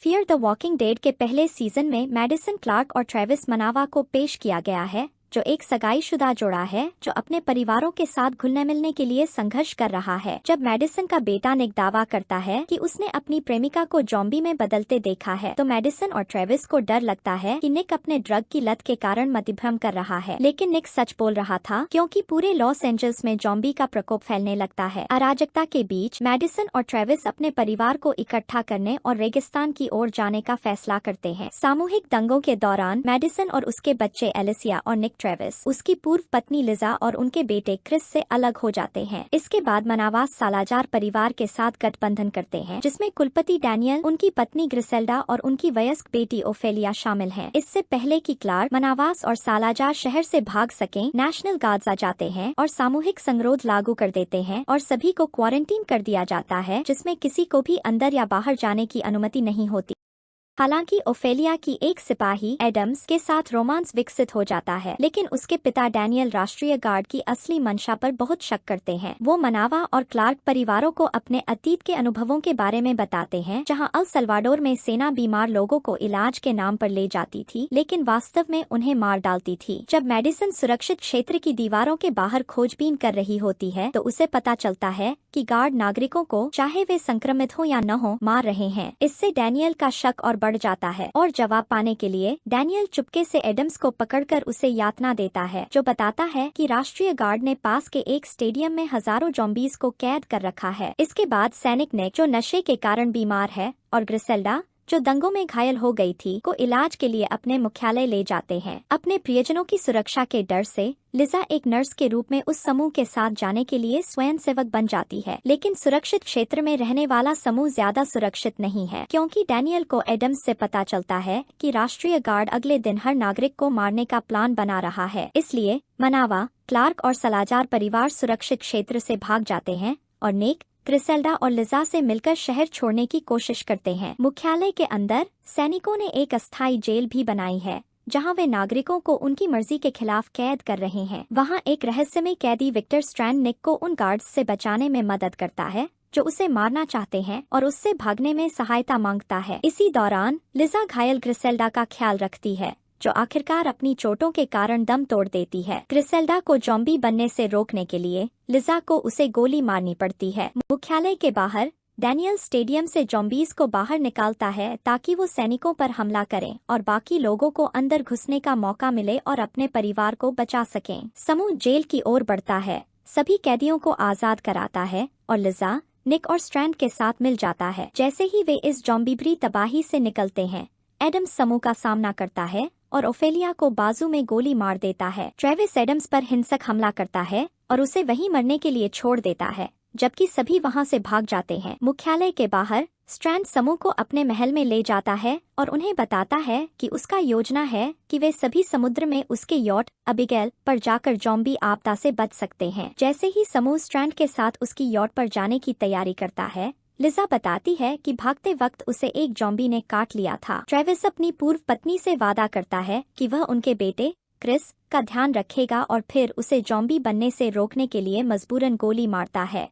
Fear the walking dead के पहले season में मैडिसन क्लार्क और ट्रेविस मनावा को पेश किया गया है, जो एक सगाईशुदा जोड़ा है जो अपने परिवारों के साथ घुलने मिलने के लिए संघर्ष कर रहा है। जब मैडिसन का बेटा निक दावा करता है कि उसने अपनी प्रेमिका को जॉम्बी में बदलते देखा है, तो मैडिसन और ट्रेविस को डर लगता है कि निक अपने ड्रग की लत के कारण मतिभ्रम कर रहा है। लेकिन निक सच बोल रहा था, क्योंकि पूरे लॉस एंजल्स में जॉम्बी का प्रकोप फैलने लगता है। अराजकता के बीच मैडिसन और ट्रेविस अपने परिवार को इकट्ठा करने और रेगिस्तान की ओर जाने का फैसला करते हैं। सामूहिक दंगों के दौरान मैडिसन और उसके बच्चे एलिसिया और निक ट्रेविस उसकी पूर्व पत्नी लिजा और उनके बेटे क्रिस से अलग हो जाते हैं। इसके बाद मनावास सालाजार परिवार के साथ गठबंधन करते हैं, जिसमें कुलपति डैनियल, उनकी पत्नी ग्रिसेल्डा और उनकी वयस्क बेटी ओफेलिया शामिल हैं। इससे पहले कि क्लार्क मनावास और सालाजार शहर से भाग सकें, नेशनल गार्ड्स आ जाते हैं और सामूहिक संगरोध लागू कर देते हैं और सभी को क्वारंटीन कर दिया जाता है, जिसमें किसी को भी अंदर या बाहर जाने की अनुमति नहीं होती। हालांकि ओफेलिया की एक सिपाही एडम्स के साथ रोमांस विकसित हो जाता है, लेकिन उसके पिता डैनियल राष्ट्रीय गार्ड की असली मंशा पर बहुत शक करते हैं। वो मनावा और क्लार्क परिवारों को अपने अतीत के अनुभवों के बारे में बताते हैं, जहां अल सल्वाडोर में सेना बीमार लोगों को इलाज के नाम पर ले जाती थी, लेकिन वास्तव में उन्हें मार डालती थी। जब मेडिसन सुरक्षित क्षेत्र की दीवारों के बाहर खोजबीन कर रही होती है, तो उसे पता चलता है कि गार्ड नागरिकों को, चाहे वे संक्रमित हो या न हो, मार रहे हैं। इससे डैनियल का शक और बढ़ जाता है और जवाब पाने के लिए डैनियल चुपके से एडम्स को पकड़कर उसे यातना देता है, जो बताता है कि राष्ट्रीय गार्ड ने पास के एक स्टेडियम में हजारों जॉम्बीज को कैद कर रखा है। इसके बाद सैनिक निक, जो नशे के कारण बीमार है, और ग्रिसेल्डा, जो दंगों में घायल हो गई थी, को इलाज के लिए अपने मुख्यालय ले जाते हैं। अपने प्रियजनों की सुरक्षा के डर से लिजा एक नर्स के रूप में उस समूह के साथ जाने के लिए स्वयंसेवक बन जाती है, लेकिन सुरक्षित क्षेत्र में रहने वाला समूह ज्यादा सुरक्षित नहीं है, क्योंकि डैनियल को एडम्स से पता चलता है कि राष्ट्रीय गार्ड अगले दिन हर नागरिक को मारने का प्लान बना रहा है। इसलिए मनावा, क्लार्क और सलाजार परिवार सुरक्षित क्षेत्र से भाग जाते हैं और निक, ग्रिसेल्डा और लिजा से मिलकर शहर छोड़ने की कोशिश करते हैं। मुख्यालय के अंदर सैनिकों ने एक अस्थायी जेल भी बनाई है, जहां वे नागरिकों को उनकी मर्जी के खिलाफ कैद कर रहे हैं। वहां एक रहस्यमय कैदी विक्टर स्ट्रैंड निक को उन गार्ड्स से बचाने में मदद करता है, जो उसे मारना चाहते हैं, और उससे भागने में सहायता मांगता है। इसी दौरान लिजा घायल ग्रिसेल्डा का ख्याल रखती है, जो आखिरकार अपनी चोटों के कारण दम तोड़ देती है। ग्रिसेल्डा को जॉम्बी बनने से रोकने के लिए लिजा को उसे गोली मारनी पड़ती है। मुख्यालय के बाहर डैनियल स्टेडियम से जॉम्बीज को बाहर निकालता है, ताकि वो सैनिकों पर हमला करें और बाकी लोगों को अंदर घुसने का मौका मिले और अपने परिवार को बचा सकें। समूह जेल की ओर बढ़ता है, सभी कैदियों को आजाद कराता है और लिजा, निक और स्ट्रैंड के साथ मिल जाता है। जैसे ही वे इस जॉम्बी भरी तबाही से निकलते हैं, एडम्स समूह का सामना करता है और ओफेलिया को बाजू में गोली मार देता है। ट्रेविस एडम्स पर हिंसक हमला करता है और उसे वहीं मरने के लिए छोड़ देता है, जबकि सभी वहां से भाग जाते हैं। मुख्यालय के बाहर स्ट्रैंड समूह को अपने महल में ले जाता है और उन्हें बताता है कि उसका योजना है कि वे सभी समुद्र में उसके यॉट अबिगेल पर जाकर जॉम्बी आपदा से बच सकते हैं। जैसे ही समूह स्ट्रैंड के साथ उसकी यॉट पर जाने की तैयारी करता है, लिजा बताती है कि भागते वक्त उसे एक जॉम्बी ने काट लिया था। ट्रेविस अपनी पूर्व पत्नी से वादा करता है कि वह उनके बेटे क्रिस का ध्यान रखेगा और फिर उसे जॉम्बी बनने से रोकने के लिए मजबूरन गोली मारता है।